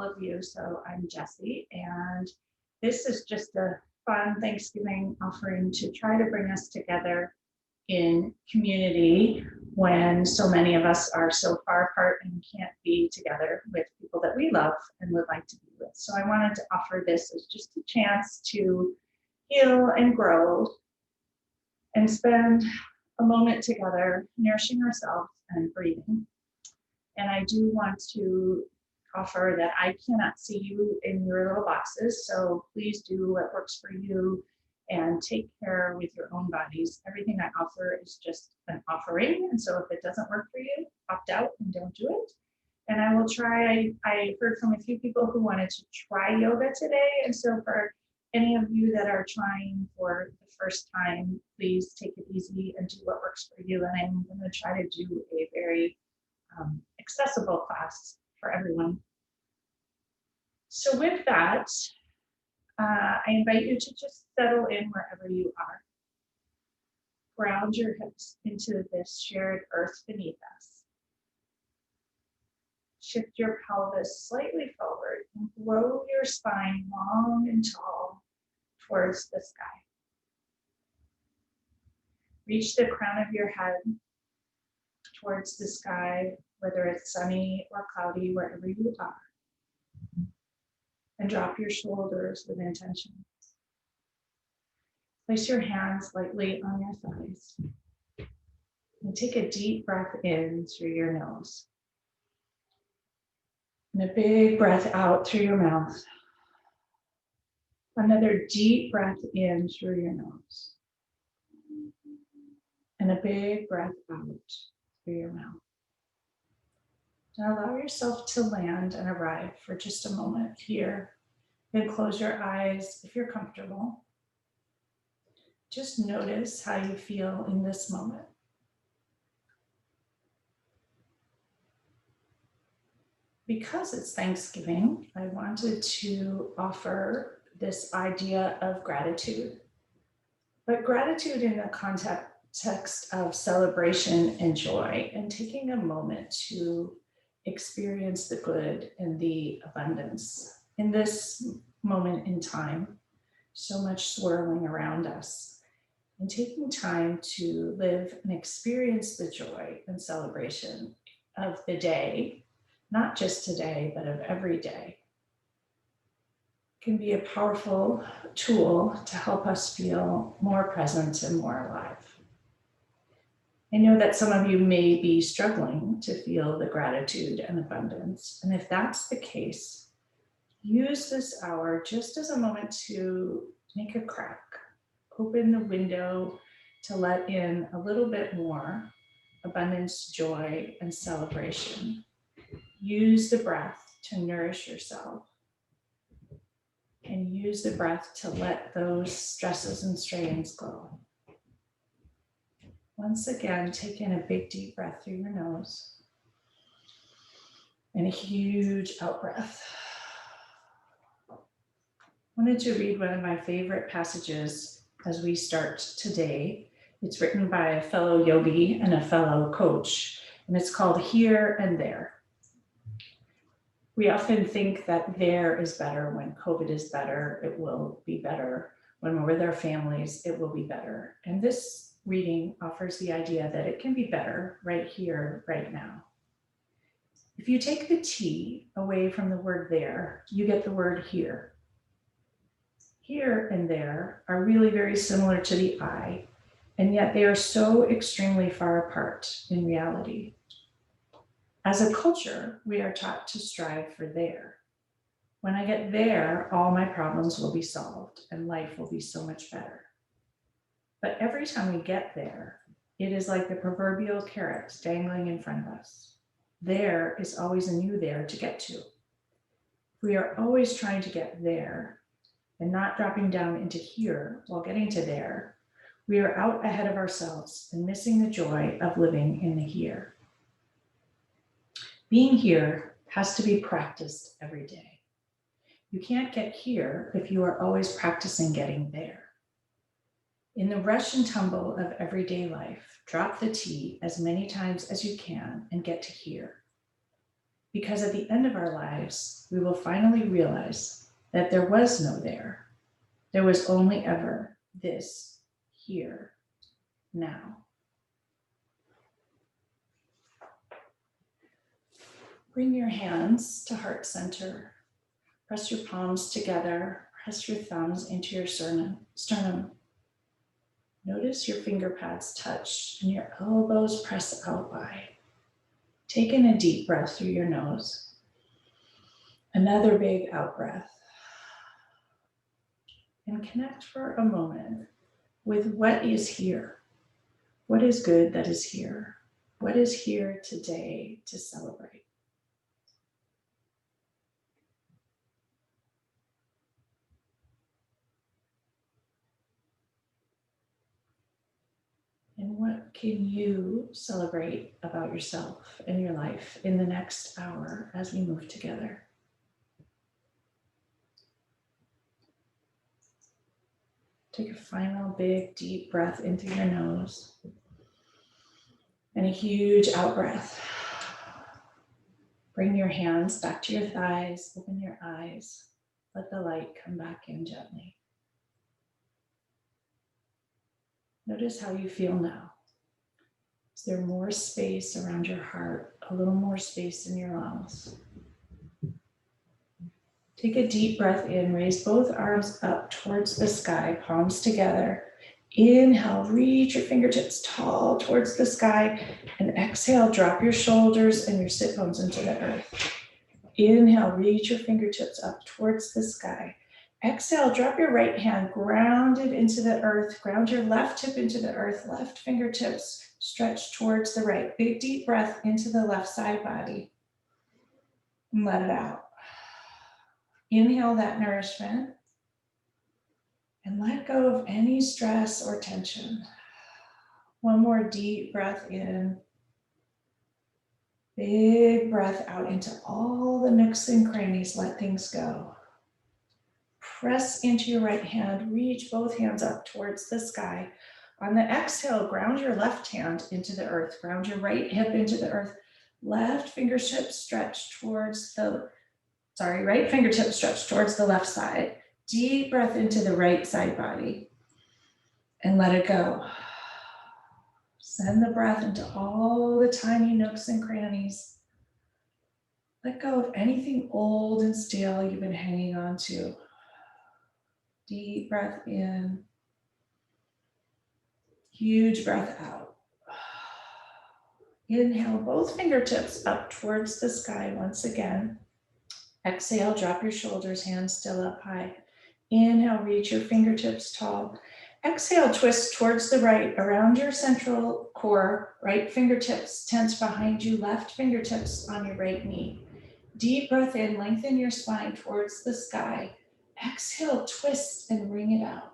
all of you. So I'm Jessie, and this is just a fun Thanksgiving offering to try to bring us together in community when so many of us are so far apart and can't be together with people that we love and would like to be with. So I wanted to offer this as just a chance to heal and grow and spend a moment together, nourishing ourselves and breathing. And I do want to offer that I cannot see you in your little boxes, so please do what works for you and take care with your own bodies. Everything I offer is just an offering, and so if it doesn't work for you, opt out and don't do it. And I will try, I heard from a few people who wanted to try yoga today, and so for any of you that are trying for the first time, please take it easy and do what works for you. And I'm going to try to do a very accessible class for everyone. So with that, I invite you to just settle in wherever you are. Ground your hips into this shared earth beneath us. Shift your pelvis slightly forward and grow your spine long and tall towards the sky. Reach the crown of your head towards the sky, whether it's sunny or cloudy, wherever you are. And drop your shoulders with intention. Place your hands lightly on your thighs. And take a deep breath in through your nose. And a big breath out through your mouth. Another deep breath in through your nose. And a big breath out through your mouth. Now allow yourself to land and arrive for just a moment here. Then close your eyes if you're comfortable. Just notice how you feel in this moment. Because it's Thanksgiving, I wanted to offer this idea of gratitude, but gratitude in the context of celebration and joy, and taking a moment to experience the good and the abundance. In this moment in time, so much swirling around us, and taking time to live and experience the joy and celebration of the day, not just today, but of every day, can be a powerful tool to help us feel more present and more alive. I know that some of you may be struggling to feel the gratitude and abundance, and if that's the case, use this hour just as a moment to make a crack, open the window to let in a little bit more abundance, joy, and celebration. Use the breath to nourish yourself, and use the breath to let those stresses and strains go. Once again, take in a big deep breath through your nose and a huge out breath. I wanted to read one of my favorite passages as we start today. It's written by a fellow yogi and a fellow coach, and it's called Here and There. We often think that there is better. When COVID is better, it will be better. When we're with our families, it will be better. And this reading offers the idea that it can be better right here, right now. If you take the T away from the word there, you get the word here. Here and there are really very similar to the I, and yet they are so extremely far apart in reality. As a culture, we are taught to strive for there. When I get there, all my problems will be solved and life will be so much better. But every time we get there, it is like the proverbial carrot dangling in front of us. There is always a new there to get to. We are always trying to get there and not dropping down into here while getting to there. We are out ahead of ourselves and missing the joy of living in the here. Being here has to be practiced every day. You can't get here if you are always practicing getting there. In the rush and tumble of everyday life, drop the T as many times as you can and get to here. Because at the end of our lives, we will finally realize that there was no there. There was only ever this here, now. Bring your hands to heart center. Press your palms together. Press your thumbs into your sternum. Notice your finger pads touch and your elbows press out wide. Take in a deep breath through your nose. Another big out breath. And connect for a moment with what is here. What is good that is here? What is here today to celebrate? And what can you celebrate about yourself and your life in the next hour as we move together? Take a final big deep breath in through your nose and a huge out breath. Bring your hands back to your thighs, open your eyes, let the light come back in gently. Notice how you feel now. Is there more space around your heart, a little more space in your lungs? Take a deep breath in, raise both arms up towards the sky, palms together. Inhale, reach your fingertips tall towards the sky, and exhale, drop your shoulders and your sit bones into the earth. Inhale, reach your fingertips up towards the sky. Exhale, drop your right hand grounded into the earth, ground your left hip into the earth, left fingertips stretch towards the right. Big deep breath into the left side body. And let it out. Inhale that nourishment and let go of any stress or tension. One more deep breath in. Big breath out into all the nooks and crannies. Let things go. Press into your right hand. Reach both hands up towards the sky. On the exhale, ground your left hand into the earth. Ground your right hip into the earth. Left fingertips stretch towards the right fingertip stretch towards the left side. Deep breath into the right side body and let it go. Send the breath into all the tiny nooks and crannies. Let go of anything old and stale you've been hanging on to. Deep breath in. Huge breath out. Inhale both fingertips up towards the sky once again. Exhale, drop your shoulders, hands still up high. Inhale, reach your fingertips tall. Exhale, twist towards the right, around your central core. Right fingertips tense behind you, left fingertips on your right knee. Deep breath in, lengthen your spine towards the sky. Exhale, twist and bring it out.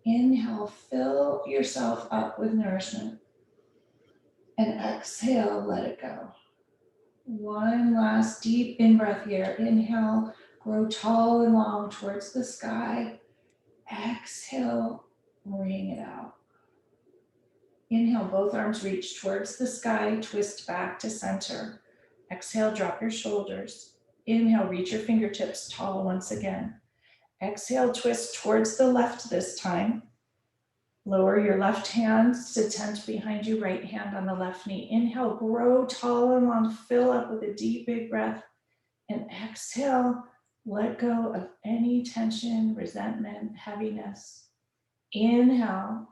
Inhale, fill yourself up with nourishment. And exhale, let it go. One last deep in-breath here. Inhale, grow tall and long towards the sky. Exhale, bring it out. Inhale, both arms reach towards the sky, twist back to center. Exhale, drop your shoulders. Inhale, reach your fingertips tall once again. Exhale, twist towards the left this time. Lower your left hand to tent behind you, right hand on the left knee. Inhale, grow tall and long, fill up with a deep, big breath. And exhale, let go of any tension, resentment, heaviness. Inhale,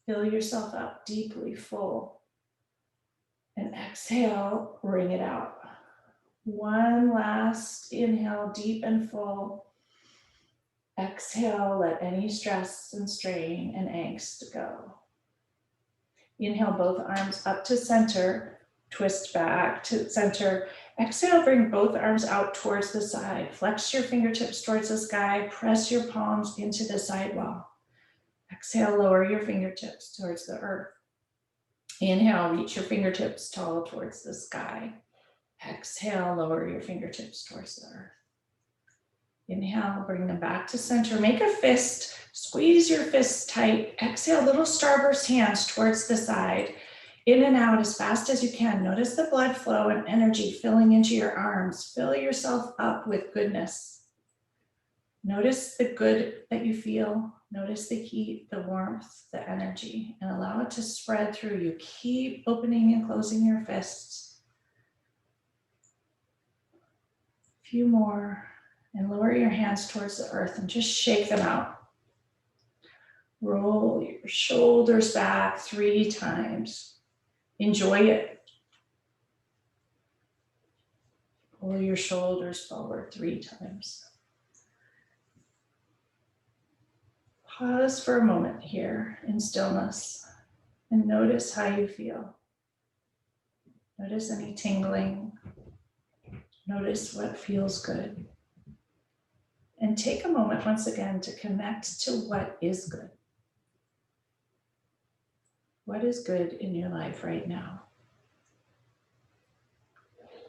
fill yourself up deeply, full. And exhale, bring it out. One last inhale, deep and full. Exhale, let any stress and strain and angst go. Inhale, both arms up to center, twist back to center. Exhale, bring both arms out towards the side. Flex your fingertips towards the sky, press your palms into the sidewall. Exhale, lower your fingertips towards the earth. Inhale, reach your fingertips tall towards the sky. Exhale, lower your fingertips towards the earth. Inhale, bring them back to center. Make a fist, squeeze your fists tight. Exhale, little starburst hands towards the side. In and out as fast as you can. Notice the blood flow and energy filling into your arms. Fill yourself up with goodness. Notice the good that you feel. Notice the heat, the warmth, the energy, and allow it to spread through you. Keep opening and closing your fists. A few more, and lower your hands towards the earth and just shake them out. Roll your shoulders back 3 times. Enjoy it. Pull your shoulders forward 3 times. Pause for a moment here in stillness and notice how you feel. Notice any tingling. Notice what feels good. And take a moment once again to connect to what is good. What is good in your life right now?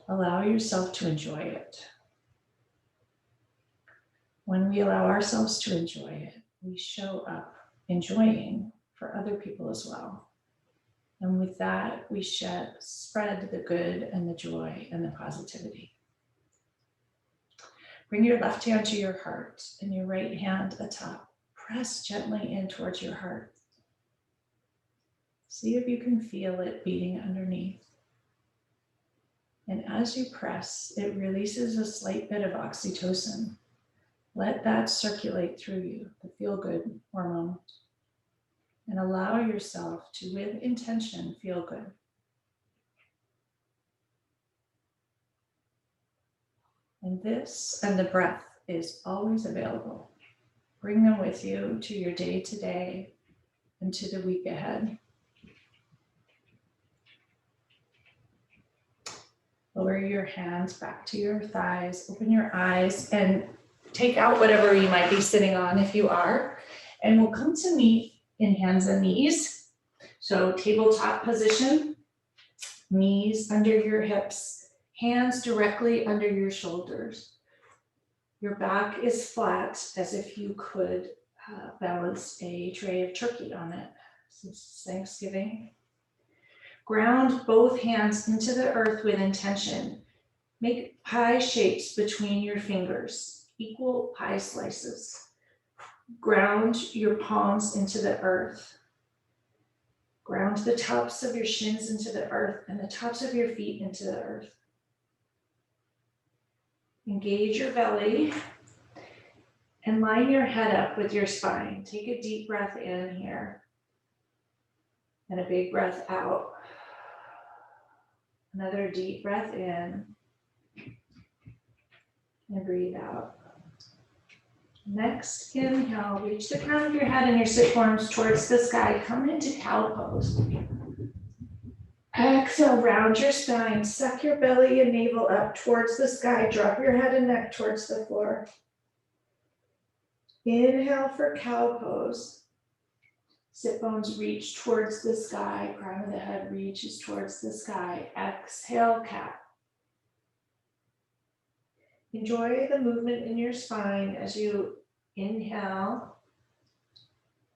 Allow yourself to enjoy it. When we allow ourselves to enjoy it, we show up enjoying for other people as well. And with that, we spread the good and the joy and the positivity. Bring your left hand to your heart and your right hand atop. Press gently in towards your heart. See if you can feel it beating underneath. And as you press, it releases a slight bit of oxytocin. Let that circulate through you, the feel-good hormone. And allow yourself to, with intention, feel good. And this and the breath is always available. Bring them with you to your day today and to the week ahead. Lower your hands back to your thighs, open your eyes, and take out whatever you might be sitting on if you are. And we'll come to meet in hands and knees. So tabletop position, knees under your hips, hands directly under your shoulders. Your back is flat as if you could balance a tray of turkey on it. Since it's Thanksgiving. Ground both hands into the earth with intention. Make pie shapes between your fingers, equal pie slices. Ground your palms into the earth. Ground the tops of your shins into the earth and the tops of your feet into the earth. Engage your belly and line your head up with your spine. Take a deep breath in here and a big breath out. Another deep breath in and breathe out. Next, inhale, reach the crown of your head and your sit bones towards the sky. Come into cow pose. Exhale, round your spine, suck your belly and navel up towards the sky. Drop your head and neck towards the floor. Inhale for cow pose. Sit bones reach towards the sky. Crown of the head reaches towards the sky. Exhale, cat. Enjoy the movement in your spine as you inhale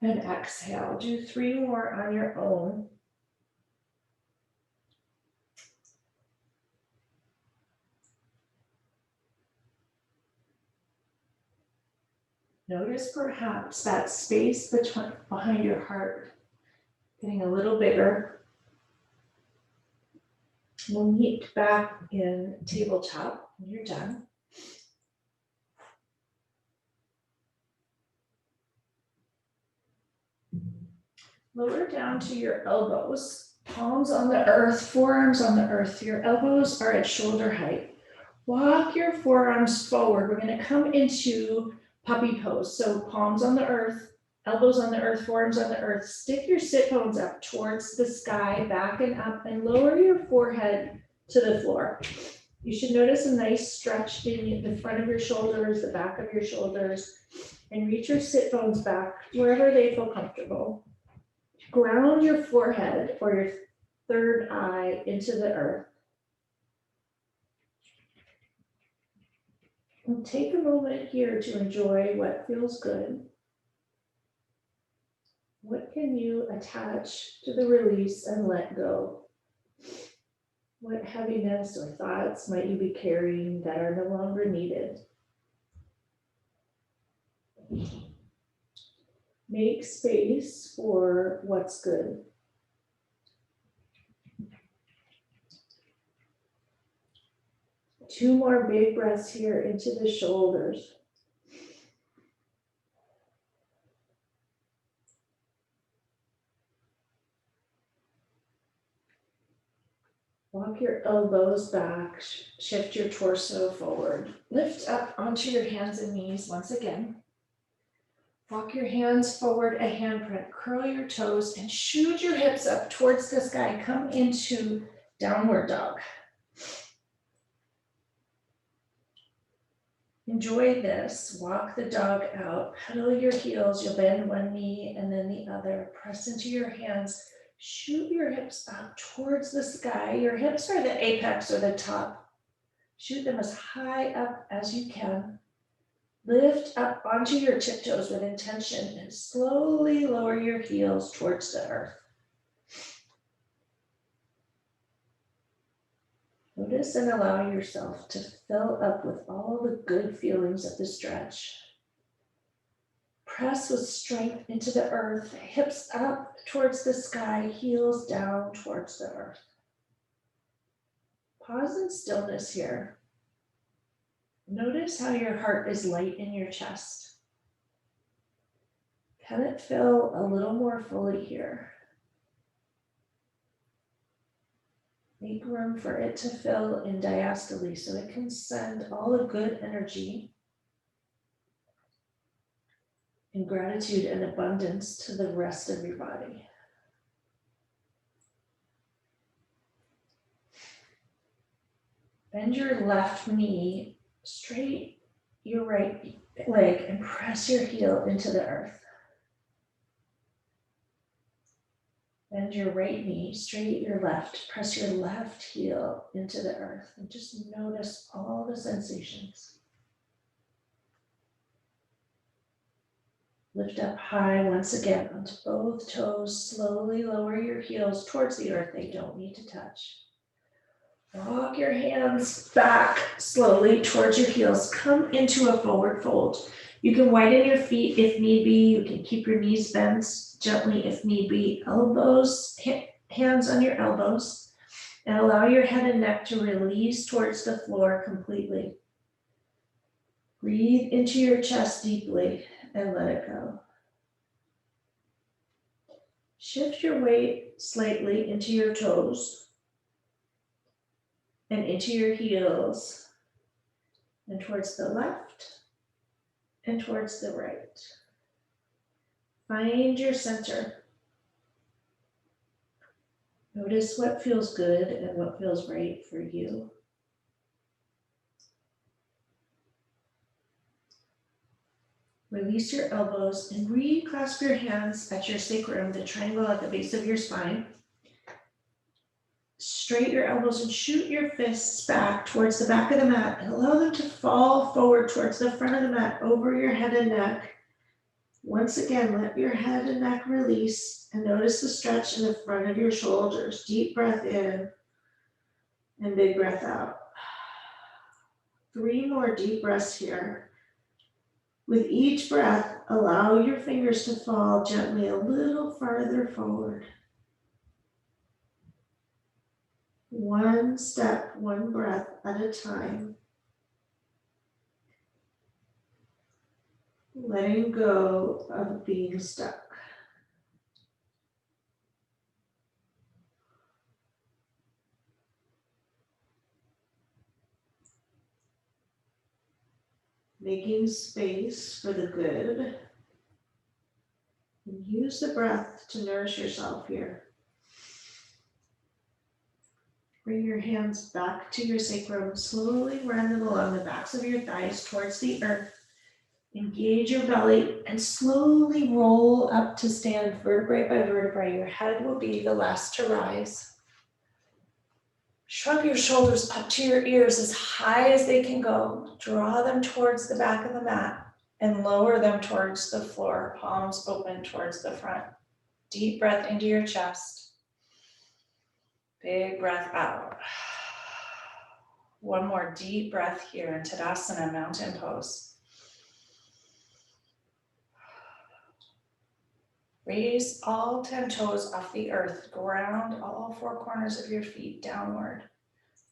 and exhale. Do 3 more on your own. Notice perhaps that space behind your heart getting a little bigger. We'll meet back in tabletop when you're done. Lower down to your elbows, palms on the earth, forearms on the earth. Your elbows are at shoulder height. Walk your forearms forward. We're going to come into puppy pose. So palms on the earth, elbows on the earth, forearms on the earth. Stick your sit bones up towards the sky, back and up, and lower your forehead to the floor. You should notice a nice stretch in the front of your shoulders, the back of your shoulders, and reach your sit bones back wherever they feel comfortable. Ground your forehead or your third eye into the earth. And take a moment here to enjoy what feels good. What can you attach to the release and let go? What heaviness or thoughts might you be carrying that are no longer needed? Make space for what's good. Two more big breaths here into the shoulders. Walk your elbows back, shift your torso forward. Lift up onto your hands and knees once again. Walk your hands forward, a handprint, curl your toes and shoot your hips up towards the sky. Come into downward dog. Enjoy this. Walk the dog out, pedal your heels. You'll bend one knee and then the other. Press into your hands. Shoot your hips up towards the sky. Your hips are the apex or the top. Shoot them as high up as you can. Lift up onto your tiptoes with intention and slowly lower your heels towards the earth. Notice and allow yourself to fill up with all the good feelings of the stretch. Press with strength into the earth, hips up towards the sky, heels down towards the earth. Pause in stillness here. Notice how your heart is light in your chest. Can it fill a little more fully here? Make room for it to fill in diastole so it can send all the good energy and gratitude and abundance to the rest of your body. Bend your left knee straight, your right leg, and press your heel into the earth. Bend your right knee, straight your left, press your left heel into the earth, and just notice all the sensations. Lift up high once again onto both toes. Slowly lower your heels towards the earth. They don't need to touch. Walk your hands back slowly towards your heels. Come into a forward fold. You can widen your feet if need be. You can keep your knees bent gently if need be. Elbows, hands on your elbows. And allow your head and neck to release towards the floor completely. Breathe into your chest deeply and let it go. Shift your weight slightly into your toes and into your heels and towards the left and towards the right. Find your center. Notice what feels good and what feels right for you. Release your elbows and reclasp your hands at your sacrum, the triangle at the base of your spine. Straight your elbows and shoot your fists back towards the back of the mat and allow them to fall forward towards the front of the mat over your head and neck. Once again, let your head and neck release and notice the stretch in the front of your shoulders. Deep breath in and big breath out. 3 more deep breaths here. With each breath, allow your fingers to fall gently a little farther forward. One step, one breath at a time. Letting go of being stuck. Making space for the good. And use the breath to nourish yourself here. Bring your hands back to your sacrum. Slowly run them along the backs of your thighs towards the earth. Engage your belly and slowly roll up to stand vertebrae by vertebrae. Your head will be the last to rise. Shrug your shoulders up to your ears as high as they can go. Draw them towards the back of the mat and lower them towards the floor, palms open towards the front. Deep breath into your chest. Big breath out. One more deep breath here in Tadasana, mountain pose. Raise all 10 toes off the earth. Ground all 4 corners of your feet downward.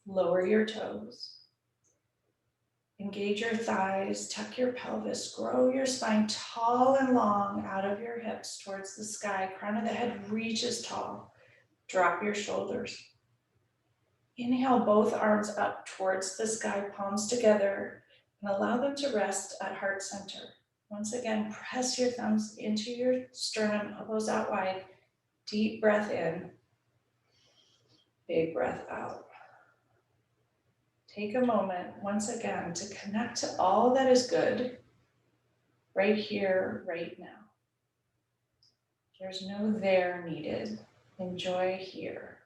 Lower your toes. Engage your thighs, tuck your pelvis, grow your spine tall and long out of your hips towards the sky. Crown of the head reaches tall. Drop your shoulders. Inhale both arms up towards the sky, palms together, and allow them to rest at heart center. Once again, press your thumbs into your sternum, elbows out wide. Deep breath in, big breath out. Take a moment once again to connect to all that is good right here, right now. There's no there needed. Enjoy here.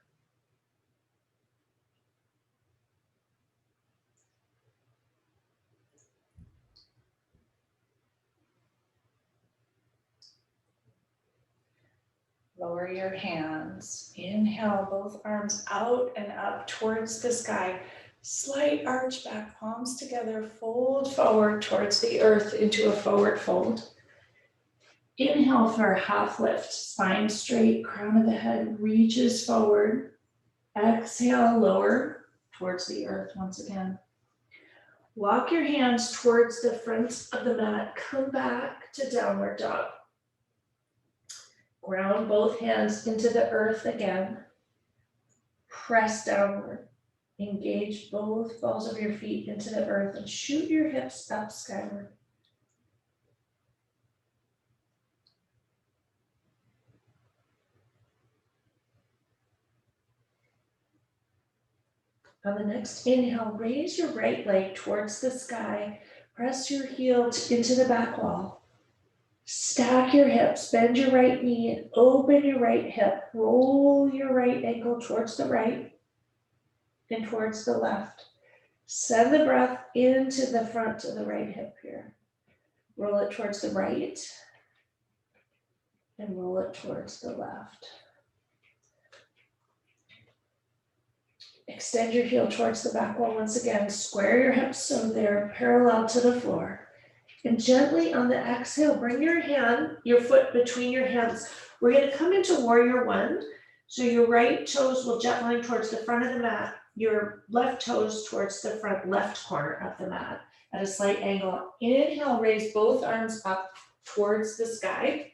Lower your hands. Inhale, both arms out and up towards the sky. Slight arch back, palms together, fold forward towards the earth into a forward fold. Inhale for a half lift, spine straight, crown of the head reaches forward. Exhale, lower towards the earth once again. Walk your hands towards the front of the mat, come back to downward dog. Ground both hands into the earth again. Press downward. Engage both balls of your feet into the earth and shoot your hips up skyward. On the next inhale, raise your right leg towards the sky. Press your heel into the back wall. Stack your hips, bend your right knee and open your right hip. Roll your right ankle towards the right and towards the left. Send the breath into the front of the right hip here. Roll it towards the right and roll it towards the left. Extend your heel towards the back wall once again. Square your hips so they're parallel to the floor. And gently on the exhale, bring your foot between your hands. We're going to come into warrior one. So your right toes will jet line towards the front of the mat. Your left toes towards the front left corner of the mat at a slight angle. Inhale, raise both arms up towards the sky.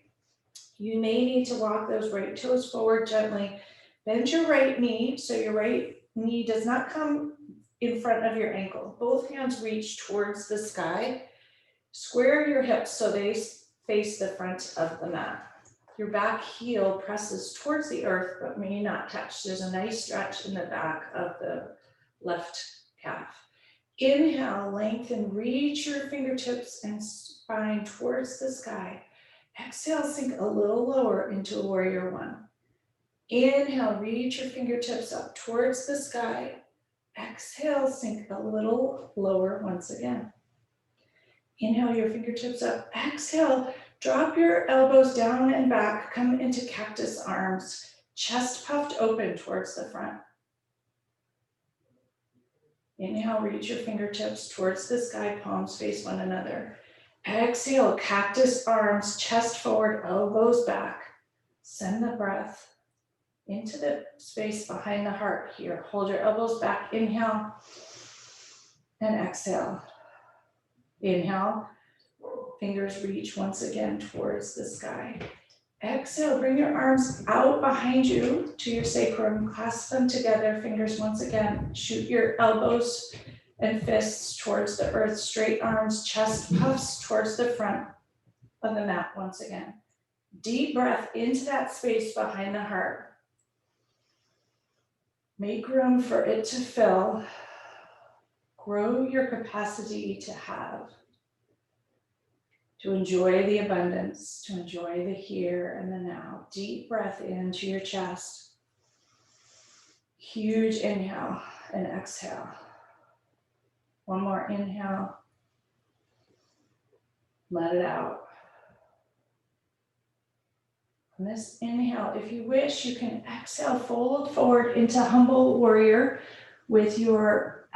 You may need to walk those right toes forward gently. Bend your right knee so your right knee does not come in front of your ankle. Both hands reach towards the sky. Square your hips so they face the front of the mat. Your back heel presses towards the earth but may not touch. There's a nice stretch in the back of the left calf. Inhale, lengthen, reach your fingertips and spine towards the sky. Exhale, sink a little lower into warrior one. Inhale, reach your fingertips up towards the sky. Exhale, sink a little lower once again. Inhale your fingertips up. Exhale, drop your elbows down and back. Come into cactus arms. Chest puffed open towards the front. Inhale, reach your fingertips towards the sky. Palms face one another. Exhale, cactus arms. Chest forward, elbows back. Send the breath into the space behind the heart here. Hold your elbows back. Inhale and exhale. Inhale, fingers reach once again towards the sky. Exhale, bring your arms out behind you to your sacrum. Clasp them together, fingers once again. Shoot your elbows and fists towards the earth. Straight arms, chest puffs towards the front of the mat once again. Deep breath into that space behind the heart. Make room for it to fill. Grow your capacity to have, to enjoy the abundance, to enjoy the here and the now. Deep breath into your chest. Huge inhale and exhale. One more inhale. Let it out. On this inhale, if you wish, you can exhale, fold forward into humble warrior with your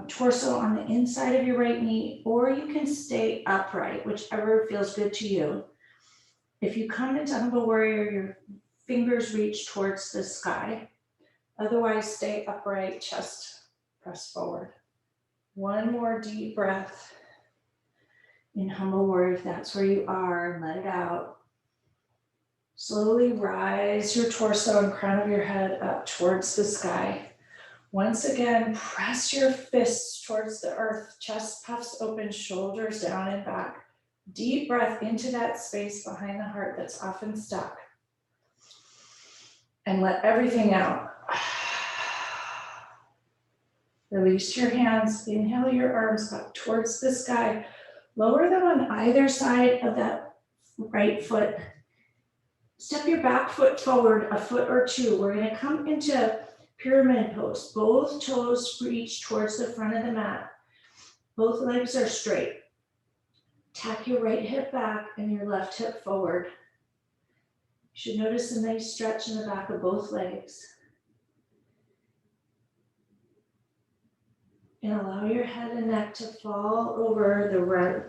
torso on the inside of your right knee, or you can stay upright, whichever feels good to you. If you come into humble warrior, your fingers reach towards the sky. Otherwise, stay upright, chest press forward. One more deep breath in humble warrior, if that's where you are, and let it out. Slowly rise your torso and crown of your head up towards the sky. Once again, press your fists towards the earth, chest puffs open, shoulders down and back. Deep breath into that space behind the heart that's often stuck. And let everything out. Release your hands, inhale your arms up towards the sky. Lower them on either side of that right foot. Step your back foot forward a foot or two. We're going to come into pyramid pose. Both toes reach towards the front of the mat. Both legs are straight. Tack your right hip back and your left hip forward. You should notice a nice stretch in the back of both legs. And allow your head and neck to fall over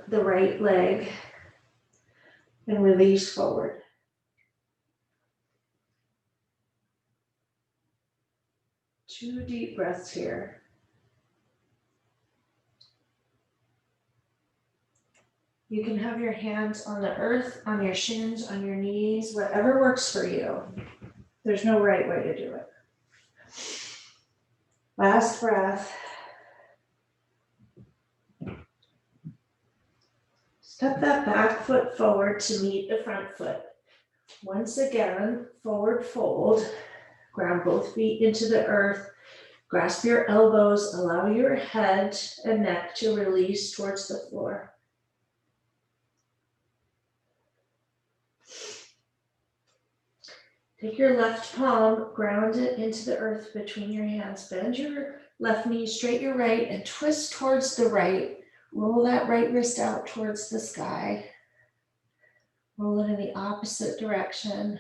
the right leg and release forward. Two deep breaths here. You can have your hands on the earth, on your shins, on your knees, whatever works for you. There's no right way to do it. Last breath. Step that back foot forward to meet the front foot. Once again, forward fold. Ground both feet into the earth. Grasp your elbows. Allow your head and neck to release towards the floor. Take your left palm, ground it into the earth between your hands. Bend your left knee, straight your right, and twist towards the right. Roll that right wrist out towards the sky. Roll it in the opposite direction.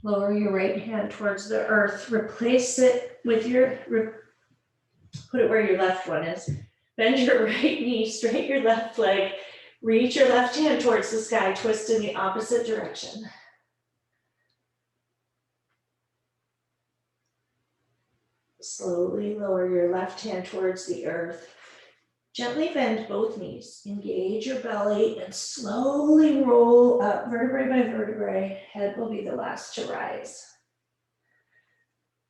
Lower your right hand towards the earth. Replace it with put it where your left one is. Bend your right knee, straight your left leg. Reach your left hand towards the sky. Twist in the opposite direction. Slowly lower your left hand towards the earth. Gently bend both knees. Engage your belly and slowly roll up vertebrae by vertebrae. Head will be the last to rise.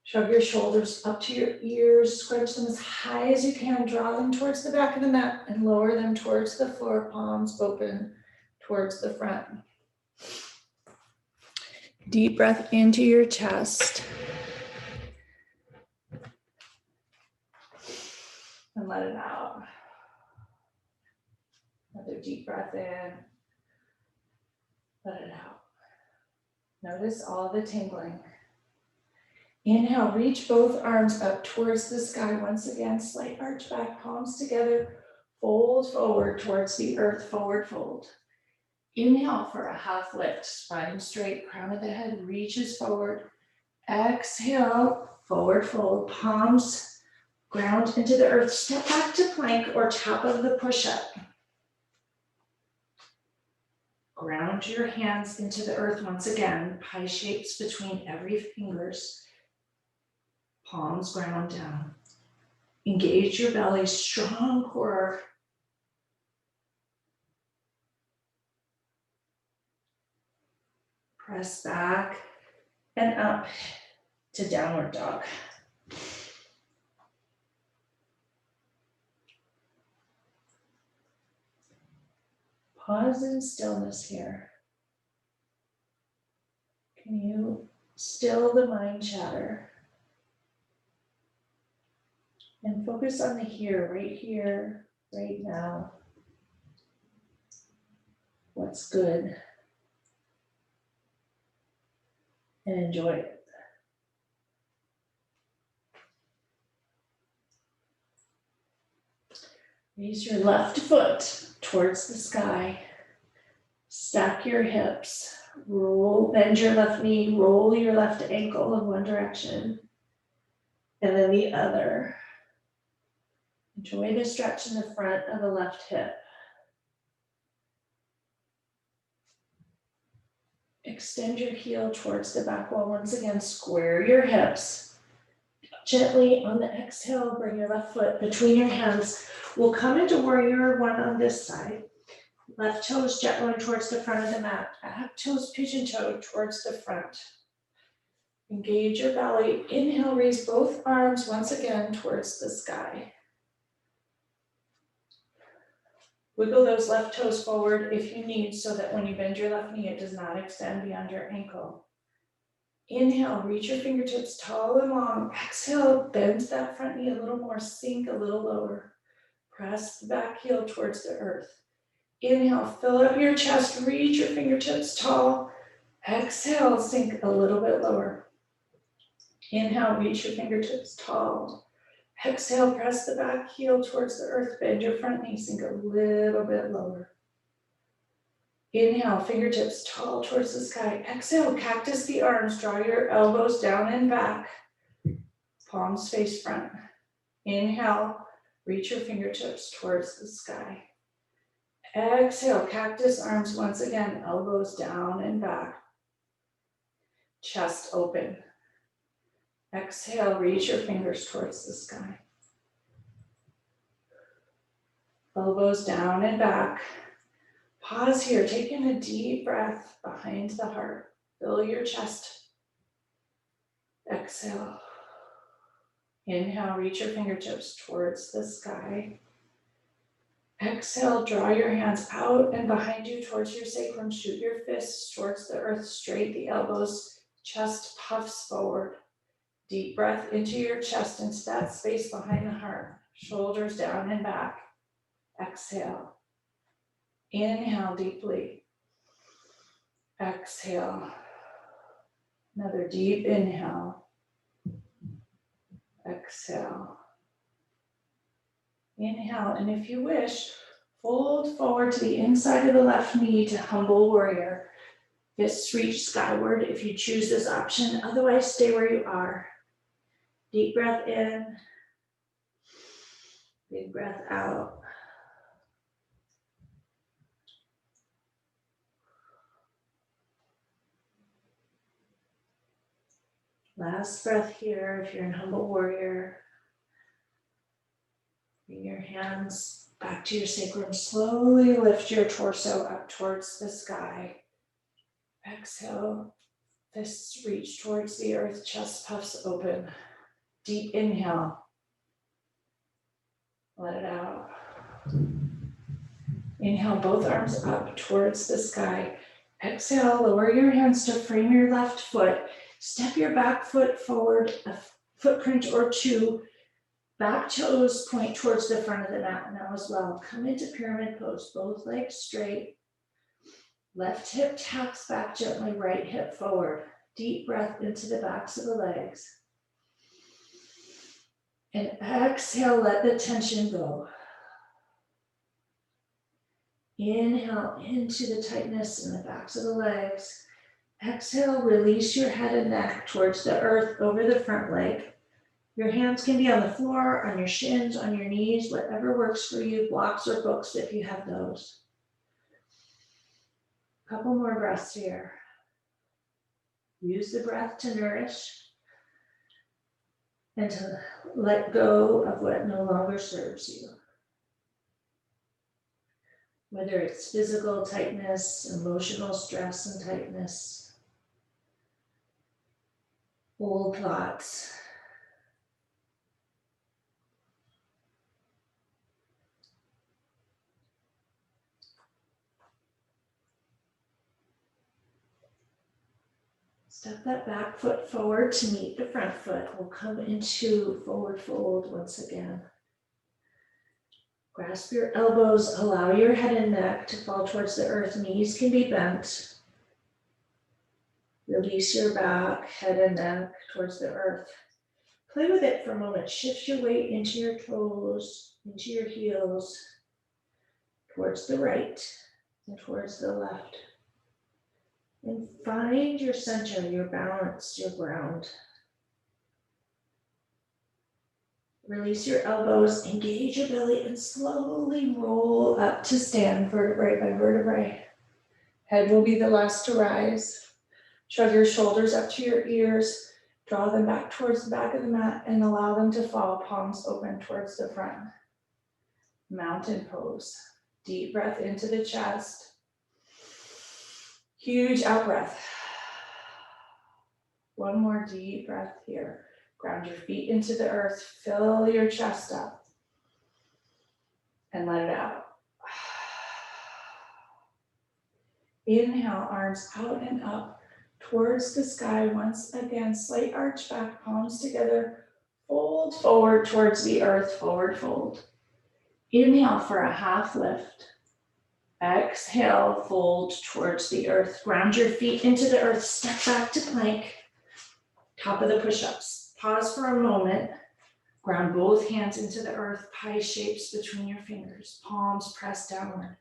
Shrug your shoulders up to your ears. Scrunch them as high as you can. Draw them towards the back of the mat and lower them towards the floor. Palms open towards the front. Deep breath into your chest. And let it out. Another deep breath in. Let it out. Notice all the tingling. Inhale, reach both arms up towards the sky. Once again, slight arch back, palms together. Fold forward towards the earth, forward fold. Inhale for a half lift, spine straight, crown of the head reaches forward. Exhale, forward fold, palms ground into the earth. Step back to plank or top of the push-up. Ground your hands into the earth once again, pie shapes between every fingers. Palms ground down. Engage your belly, strong core. Press back and up to downward dog. Pause in stillness here. Can you still the mind chatter? And focus on the here, right now. What's good? And enjoy it. Raise your left foot towards the sky. Stack your hips, roll, bend your left knee, roll your left ankle in one direction, and then the other. Enjoy the stretch in the front of the left hip. Extend your heel towards the back wall. Once again, square your hips. Gently on the exhale, bring your left foot between your hands. We'll come into warrior one on this side. Left toes gently towards the front of the mat. Back toes pigeon toe towards the front. Engage your belly. Inhale, raise both arms once again towards the sky. Wiggle those left toes forward if you need, so that when you bend your left knee, it does not extend beyond your ankle. Inhale, reach your fingertips tall and long. Exhale, bend that front knee a little more, sink a little lower. Press the back heel towards the earth. Inhale, fill up your chest, reach your fingertips tall. Exhale, sink a little bit lower. Inhale, reach your fingertips tall. Exhale, press the back heel towards the earth, bend your front knee, sink a little bit lower. Inhale, fingertips tall towards the sky. Exhale, cactus the arms, draw your elbows down and back. Palms face front. Inhale, reach your fingertips towards the sky. Exhale, cactus arms once again, elbows down and back. Chest open. Exhale, reach your fingers towards the sky. Elbows down and back. Pause here, taking a deep breath behind the heart. Fill your chest. Exhale. Inhale, reach your fingertips towards the sky. Exhale, draw your hands out and behind you towards your sacrum. Shoot your fists towards the earth, straight the elbows, chest puffs forward. Deep breath into your chest, into that space behind the heart. Shoulders down and back. Exhale. Inhale deeply. Exhale. Another deep inhale. Exhale. Inhale, and if you wish, fold forward to the inside of the left knee to humble warrior. Fists reach skyward if you choose this option, otherwise stay where you are. Deep breath in, big breath out. Last breath here if you're in humble warrior. Bring your hands back to your sacrum. Slowly lift your torso up towards the sky. Exhale, fists reach towards the earth, chest puffs open. Deep inhale. Let it out. Inhale, both arms up towards the sky. Exhale, lower your hands to frame your left foot. Step your back foot forward a footprint or two. Back toes point towards the front of the mat now as well. Come into pyramid pose, both legs straight. Left hip taps back gently, right hip forward. Deep breath into the backs of the legs. And exhale, let the tension go. Inhale into the tightness in the backs of the legs. Exhale, release your head and neck towards the earth over the front leg. Your hands can be on the floor, on your shins, on your knees, whatever works for you, blocks or books if you have those. Couple more breaths here. Use the breath to nourish and to let go of what no longer serves you. Whether it's physical tightness, emotional stress and tightness, old thoughts. Step that back foot forward to meet the front foot. We'll come into forward fold once again. Grasp your elbows, allow your head and neck to fall towards the earth. Knees can be bent. Release your back, head and neck towards the earth. Play with it for a moment. Shift your weight into your toes, into your heels, towards the right, and towards the left. And find your center, your balance, your ground. Release your elbows, engage your belly, and slowly roll up to stand, vertebrae by vertebrae. Head will be the last to rise. Shrug your shoulders up to your ears. Draw them back towards the back of the mat and allow them to fall, palms open towards the front. Mountain pose. Deep breath into the chest. Huge out breath. One more deep breath here. Ground your feet into the earth. Fill your chest up. And let it out. Inhale, arms out and up towards the sky. Once again, slight arch back, palms together. Fold forward towards the earth, forward fold. Inhale for a half lift. Exhale, fold towards the earth. Ground your feet into the earth. Step back to plank. Top of the push-ups. Pause for a moment. Ground both hands into the earth. Pie shapes between your fingers. Palms press downward.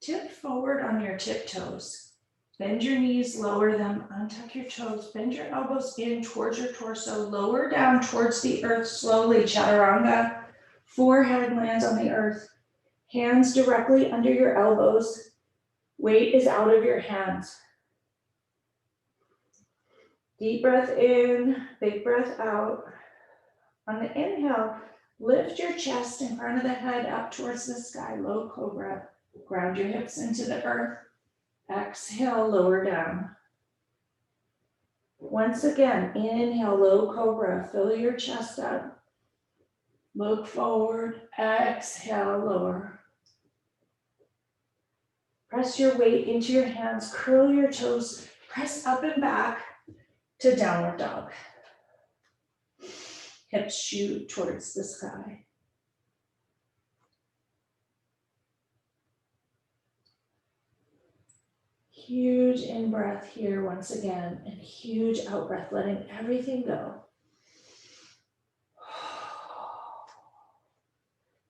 Tip forward on your tiptoes. Bend your knees, lower them, untuck your toes. Bend your elbows in towards your torso. Lower down towards the earth slowly. Chaturanga. Forehead lands on the earth. Hands directly under your elbows. Weight is out of your hands. Deep breath in, big breath out. On the inhale, lift your chest in front of the head up towards the sky, low cobra. Ground your hips into the earth. Exhale, lower down. Once again, inhale, low cobra. Fill your chest up. Look forward. Exhale, lower. Press your weight into your hands. Curl your toes. Press up and back to downward dog. Hips shoot towards the sky. Huge in-breath here once again, and huge out-breath, letting everything go.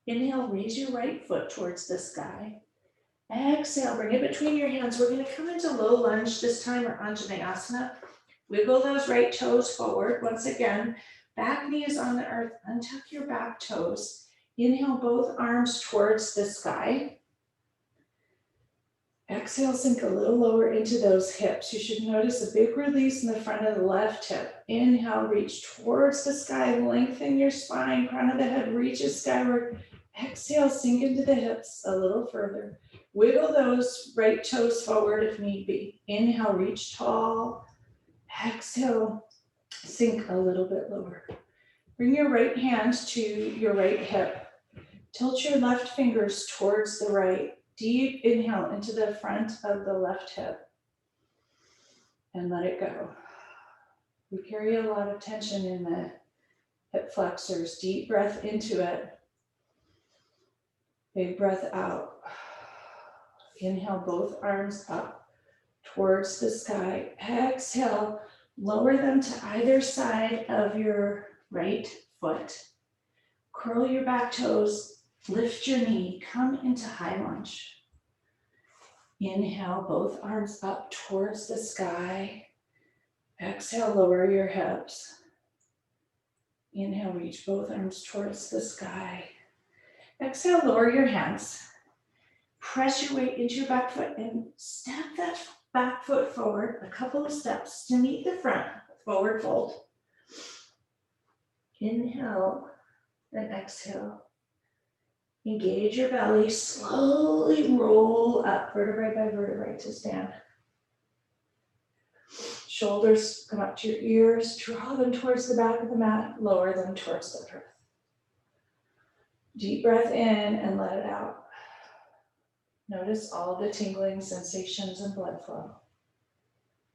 Inhale, raise your right foot towards the sky. Exhale, bring it between your hands. We're going to come into low lunge this time, or Anjaneyasana. Wiggle those right toes forward. Once again, back knee is on the earth. Untuck your back toes. Inhale, both arms towards the sky. Exhale, sink a little lower into those hips. You should notice a big release in the front of the left hip. Inhale, reach towards the sky. Lengthen your spine. Crown of the head reaches skyward. Exhale, sink into the hips a little further. Wiggle those right toes forward if need be. Inhale, reach tall. Exhale, sink a little bit lower. Bring your right hand to your right hip. Tilt your left fingers towards the right. Deep inhale into the front of the left hip. And let it go. We carry a lot of tension in the hip flexors. Deep breath into it. Big breath out. Inhale, both arms up towards the sky. Exhale, lower them to either side of your right foot. Curl your back toes, lift your knee, come into high lunge. Inhale, both arms up towards the sky. Exhale, lower your hips. Inhale, reach both arms towards the sky. Exhale, lower your hands. Press your weight into your back foot and step that back foot forward a couple of steps to meet the front. Forward fold. Inhale and exhale. Engage your belly. Slowly roll up vertebrae by vertebrae to stand. Shoulders come up to your ears. Draw them towards the back of the mat. Lower them towards the earth. Deep breath in and let it out. Notice all the tingling sensations and blood flow.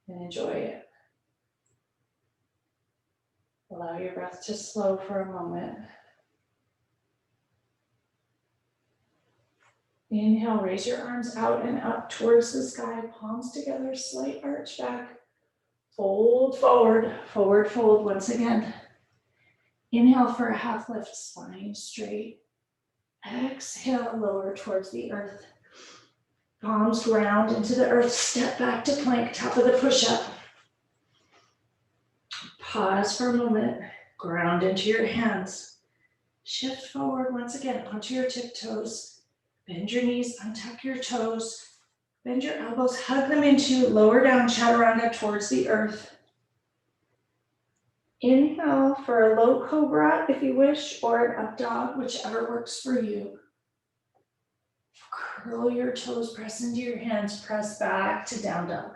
And enjoy it. Allow your breath to slow for a moment. Inhale, raise your arms out and up towards the sky. Palms together, slight arch back. Fold forward, forward fold once again. Inhale for a half lift, spine straight. Exhale, lower towards the earth. Palms ground into the earth, step back to plank, top of the push-up. Pause for a moment, ground into your hands. Shift forward once again onto your tiptoes. Bend your knees, untuck your toes. Bend your elbows, hug them into, lower down chaturanga towards the earth. Inhale for a low cobra if you wish, or an up dog, whichever works for you. Curl your toes, press into your hands, press back to down dog.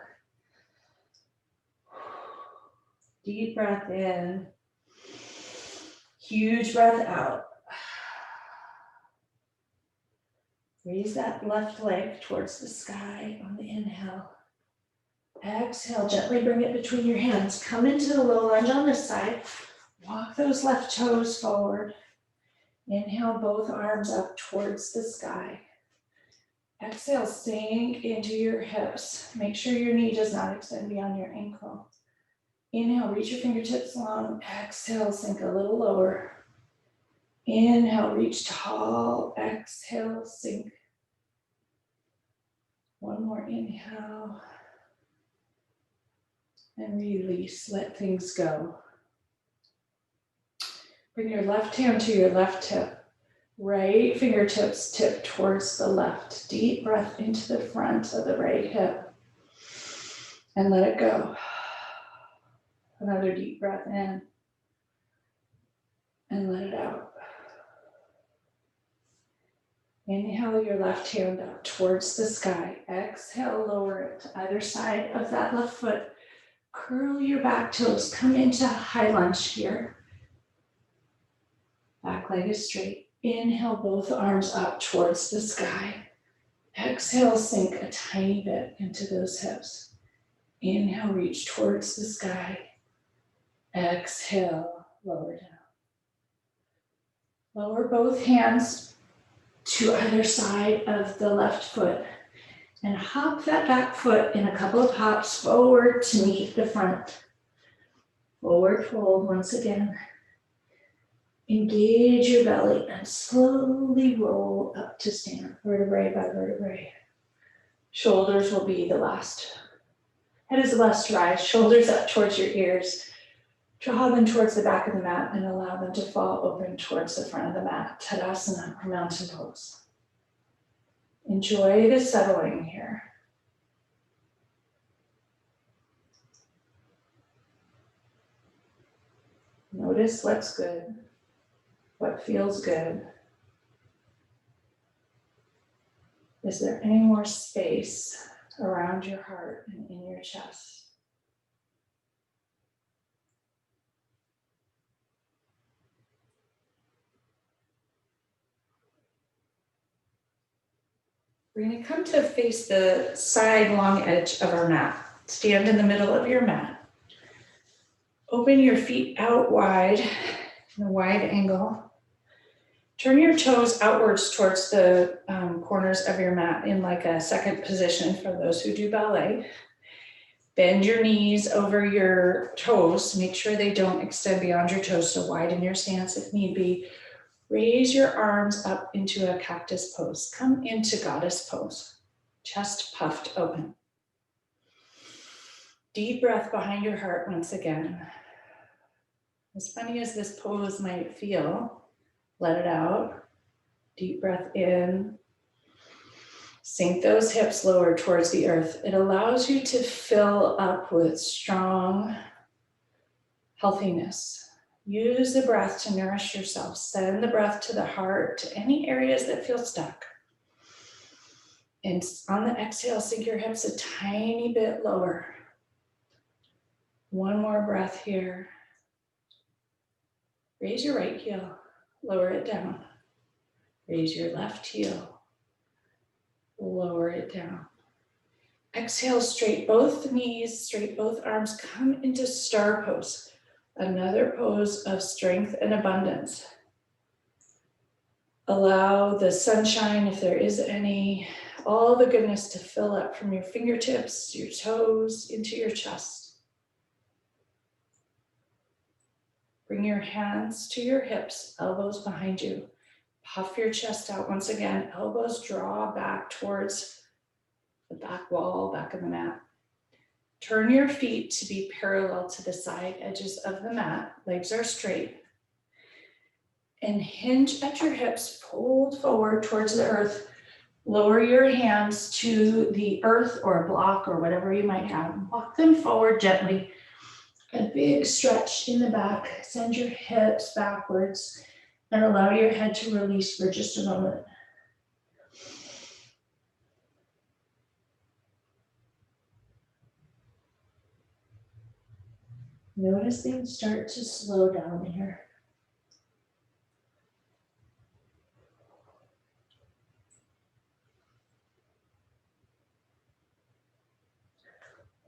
Deep breath in. Huge breath out. Raise that left leg towards the sky on the inhale. Exhale, gently bring it between your hands. Come into the low lunge on this side. Walk those left toes forward. Inhale, both arms up towards the sky. Exhale, sink into your hips. Make sure your knee does not extend beyond your ankle. Inhale, reach your fingertips long. Exhale, sink a little lower. Inhale, reach tall. Exhale, sink. One more inhale. And release, let things go. Bring your left hand to your left hip. Right fingertips tip towards the left. Deep breath into the front of the right hip. And let it go. Another deep breath in. And let it out. Inhale your left hand up towards the sky. Exhale, lower it to either side of that left foot. Curl your back toes. Come into high lunge here. Back leg is straight. Inhale, both arms up towards the sky. Exhale, sink a tiny bit into those hips. Inhale, reach towards the sky. Exhale, lower down. Lower both hands to either side of the left foot and hop that back foot in a couple of hops forward to meet the front. Forward fold once again. Engage your belly and slowly roll up to stand, vertebrae by vertebrae. Shoulders will be the last. Head is the last to rise, shoulders up towards your ears. Draw them towards the back of the mat and allow them to fall open towards the front of the mat. Tadasana or mountain pose. Enjoy the settling here. Notice what's good, what feels good. Is there any more space around your heart and in your chest? We're going to come to face the side long edge of our mat. Stand in the middle of your mat. Open your feet out wide in a wide angle. Turn your toes outwards towards the corners of your mat in like a second position for those who do ballet. Bend your knees over your toes. Make sure they don't extend beyond your toes, so widen your stance if need be. Raise your arms up into a cactus pose. Come into goddess pose. Chest puffed open. Deep breath behind your heart once again. As funny as this pose might feel, let it out. Deep breath in. Sink those hips lower towards the earth. It allows you to fill up with strong healthiness. Use the breath to nourish yourself. Send the breath to the heart, to any areas that feel stuck. And on the exhale, sink your hips a tiny bit lower. One more breath here. Raise your right heel, lower it down. Raise your left heel, lower it down. Exhale, straight both knees, straight both arms, come into star pose. Another pose of strength and abundance. Allow the sunshine, if there is any, all the goodness to fill up from your fingertips, your toes, into your chest. Bring your hands to your hips, elbows behind you. Puff your chest out once again. Elbows draw back towards the back wall, back of the mat. Turn your feet to be parallel to the side edges of the mat. Legs are straight. And hinge at your hips, fold forward towards the earth. Lower your hands to the earth or a block or whatever you might have. Walk them forward gently. A big stretch in the back. Send your hips backwards and allow your head to release for just a moment. Notice things start to slow down here.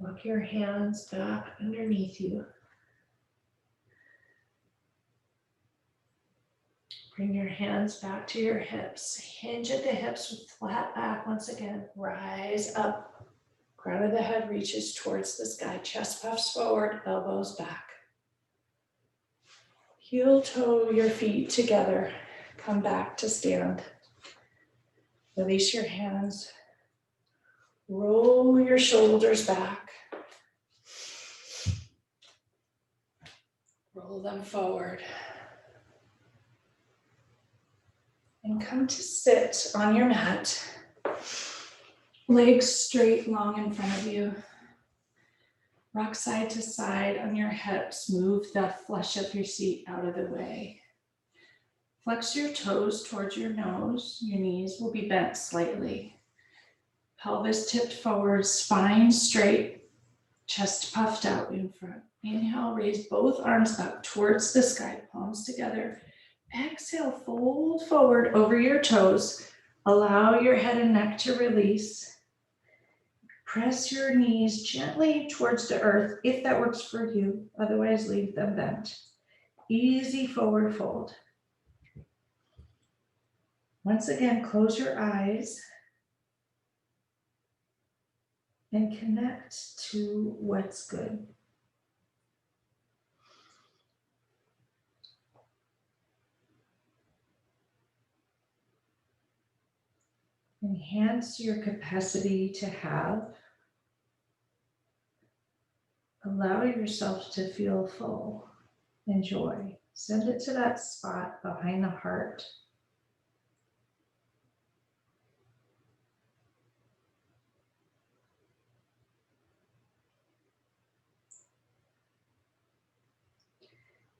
Walk your hands back underneath you. Bring your hands back to your hips. Hinge at the hips with flat back once again. Rise up. Crown of the head reaches towards the sky. Chest puffs forward, elbows back. Heel toe your feet together. Come back to stand. Release your hands. Roll your shoulders back. Roll them forward. And come to sit on your mat. Legs straight, long in front of you. Rock side to side on your hips. Move the flesh of your seat out of the way. Flex your toes towards your nose. Your knees will be bent slightly. Pelvis tipped forward, spine straight, chest puffed out in front. Inhale, raise both arms up towards the sky, palms together. Exhale, fold forward over your toes. Allow your head and neck to release. Press your knees gently towards the earth if that works for you. Otherwise, leave them bent. Easy forward fold. Once again, close your eyes and connect to what's good. Enhance your capacity to have. Allow yourself to feel full. Enjoy. Send it to that spot behind the heart.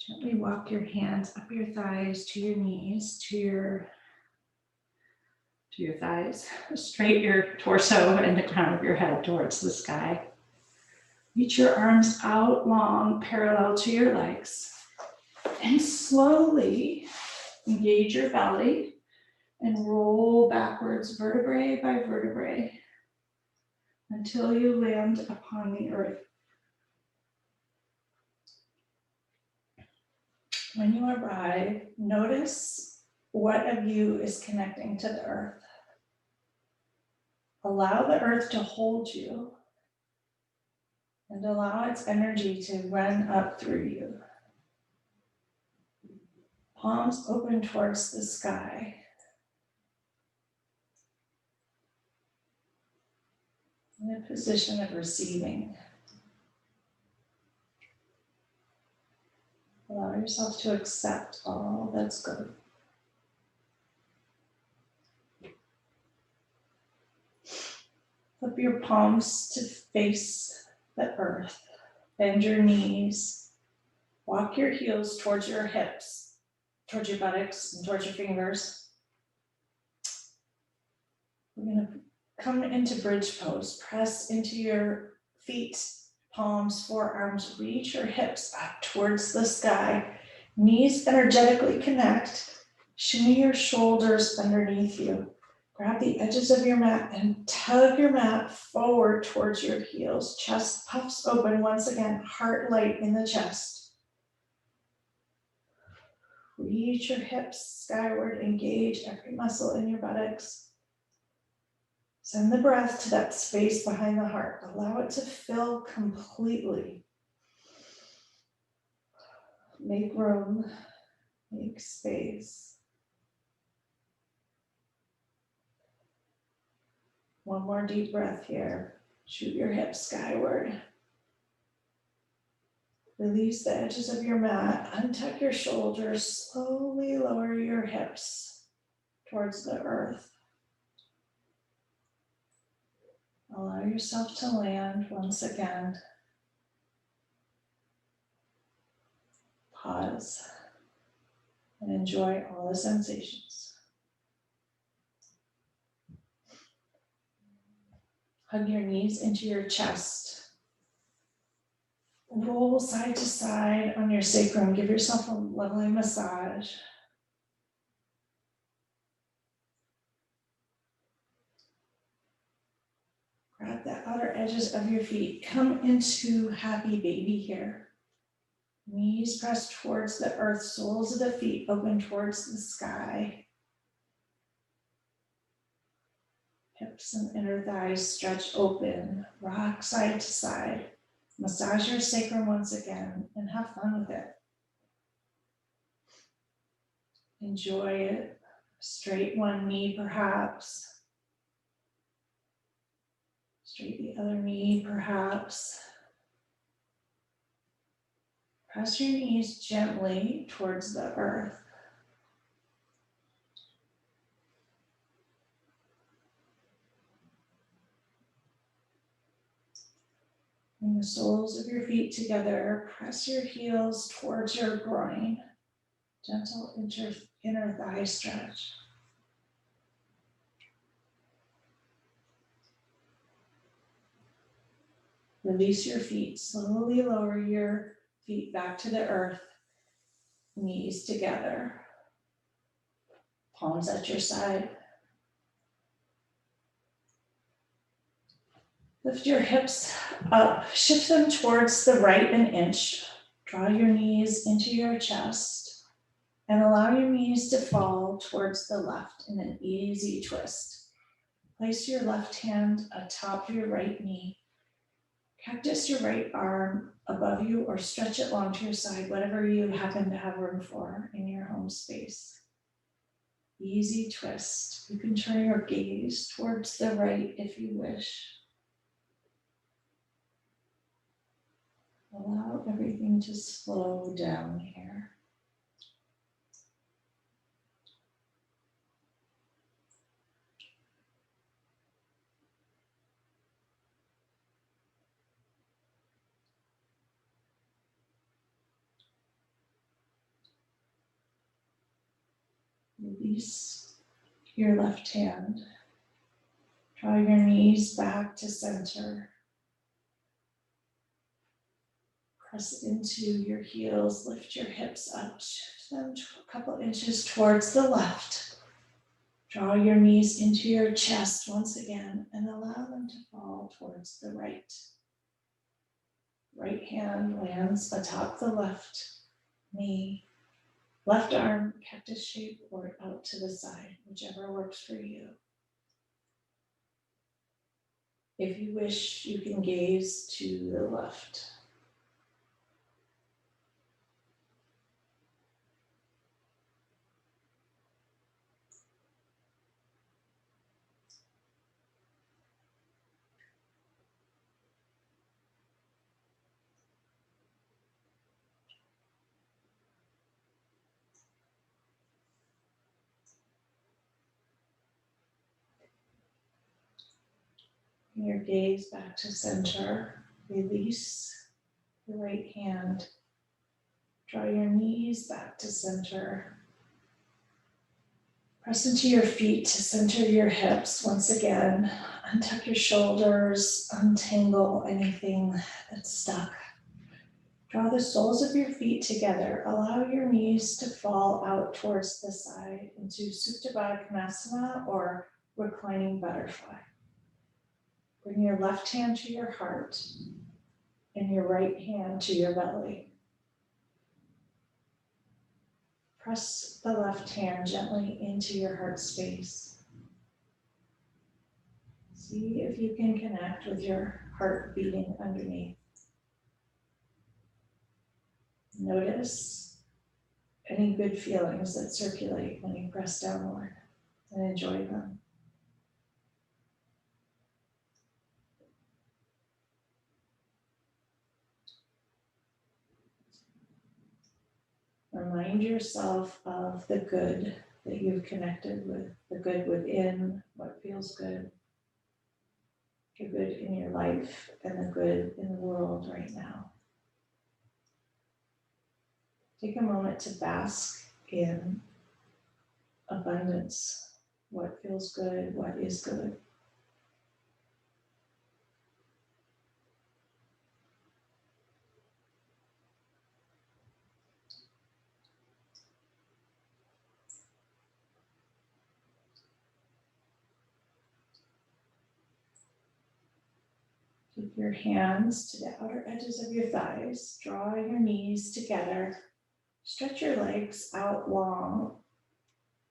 Gently walk your hands up your thighs to your knees, to your thighs. Straight your torso and the crown of your head towards the sky. Reach your arms out long, parallel to your legs. And slowly engage your belly and roll backwards vertebrae by vertebrae until you land upon the earth. When you arrive, notice what of you is connecting to the earth. Allow the earth to hold you and allow its energy to run up through you. Palms open towards the sky. In a position of receiving. Allow yourself to accept all that's good. Flip your palms to face the earth. Bend your knees. Walk your heels towards your hips, towards your buttocks, and towards your fingers. We're going to come into bridge pose. Press into your feet, palms, forearms. Reach your hips up towards the sky. Knees energetically connect. Shimmy your shoulders underneath you. Grab the edges of your mat and tug your mat forward towards your heels. Chest puffs open once again, heart light in the chest. Reach your hips skyward, engage every muscle in your buttocks. Send the breath to that space behind the heart. Allow it to fill completely. Make room, make space. One more deep breath here. Shoot your hips skyward. Release the edges of your mat. Untuck your shoulders. Slowly lower your hips towards the earth. Allow yourself to land once again. Pause and enjoy all the sensations. Hug your knees into your chest. Roll side to side on your sacrum. Give yourself a lovely massage. Grab the outer edges of your feet. Come into happy baby here. Knees pressed towards the earth, soles of the feet open towards the sky. Hips and inner thighs stretch open. Rock side to side. Massage your sacrum once again and have fun with it. Enjoy it. Straight one knee perhaps. Straight the other knee perhaps. Press your knees gently towards the earth. Bring the soles of your feet together. Press your heels towards your groin. Gentle inner thigh stretch. Release your feet. Slowly lower your feet back to the earth. Knees together. Palms at your side. Lift your hips up. Shift them towards the right an inch. Draw your knees into your chest. And allow your knees to fall towards the left in an easy twist. Place your left hand atop your right knee. Cactus your right arm above you or stretch it long to your side, whatever you happen to have room for in your home space. Easy twist. You can turn your gaze towards the right if you wish. Allow everything to slow down here. Release your left hand. Draw your knees back to center. Press into your heels, lift your hips up, shift them a couple inches towards the left. Draw your knees into your chest once again and allow them to fall towards the right. Right hand lands atop the left knee. Left arm, cactus shape, or out to the side, whichever works for you. If you wish, you can gaze to the left. Your gaze back to center. Release the right hand. Draw your knees back to center. Press into your feet to center your hips once again. Untuck your shoulders, untangle anything that's stuck. Draw the soles of your feet together. Allow your knees to fall out towards the side into Supta Baddha Konasana or reclining butterfly. Bring your left hand to your heart and your right hand to your belly. Press the left hand gently into your heart space. See if you can connect with your heart beating underneath. Notice any good feelings that circulate when you press downward and enjoy them. Remind yourself of the good that you've connected with, the good within, what feels good, the good in your life, and the good in the world right now. Take a moment to bask in abundance, what feels good, what is good. Keep your hands to the outer edges of your thighs. Draw your knees together. Stretch your legs out long.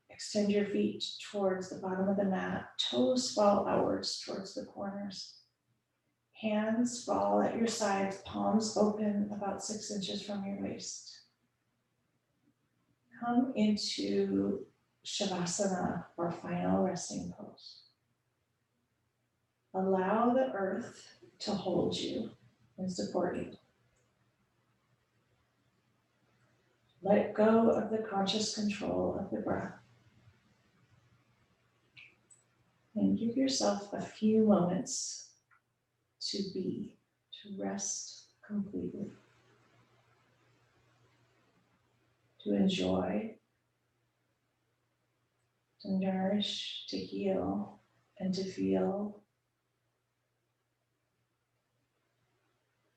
Extend your feet towards the bottom of the mat. Toes fall outwards towards the corners. Hands fall at your sides, palms open about 6 inches from your waist. Come into Shavasana, or final resting pose. Allow the earth to hold you and support you. Let go of the conscious control of the breath. And give yourself a few moments to be, to rest completely, to enjoy, to nourish, to heal, and to feel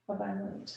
abundant.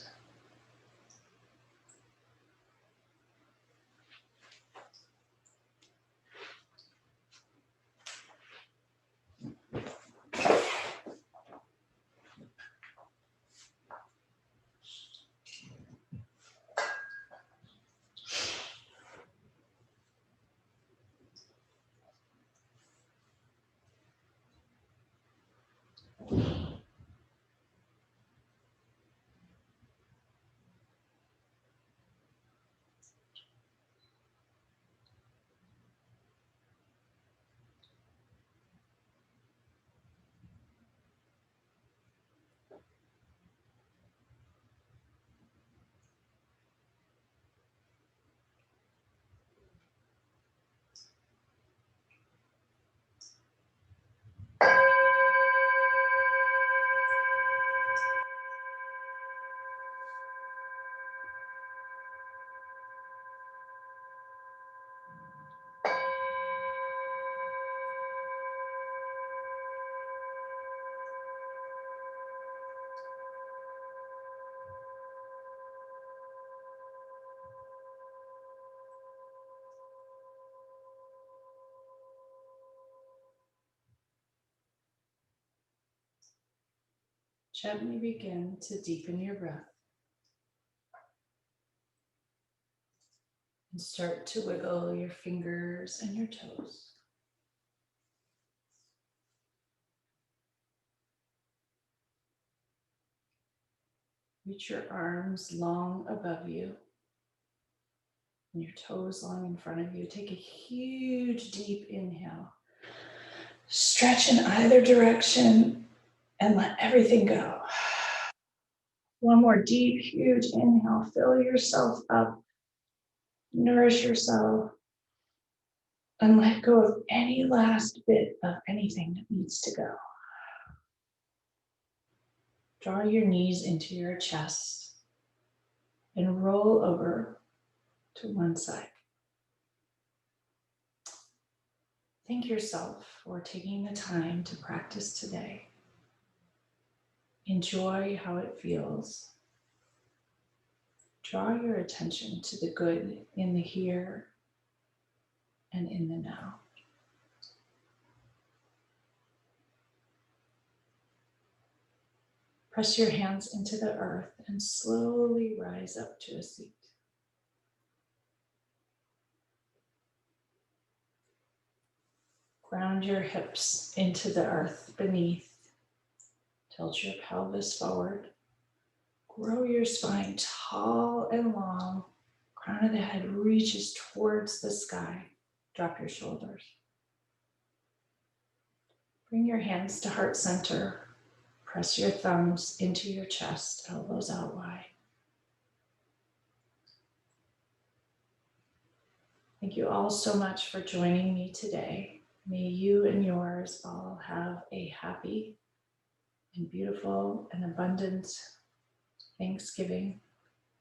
Gently begin to deepen your breath and start to wiggle your fingers and your toes. Reach your arms long above you and your toes long in front of you. Take a huge deep inhale. Stretch in either direction and let everything go. One more deep, huge inhale. Fill yourself up. Nourish yourself. And let go of any last bit of anything that needs to go. Draw your knees into your chest and roll over to one side. Thank yourself for taking the time to practice today. Enjoy how it feels. Draw your attention to the good in the here and in the now. Press your hands into the earth and slowly rise up to a seat. Ground your hips into the earth beneath. Tilt your pelvis forward. Grow your spine tall and long. Crown of the head reaches towards the sky. Drop your shoulders. Bring your hands to heart center. Press your thumbs into your chest, elbows out wide. Thank you all so much for joining me today. May you and yours all have a happy and beautiful and abundant Thanksgiving.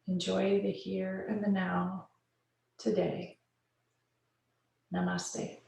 Enjoy the here and the now today. Namaste.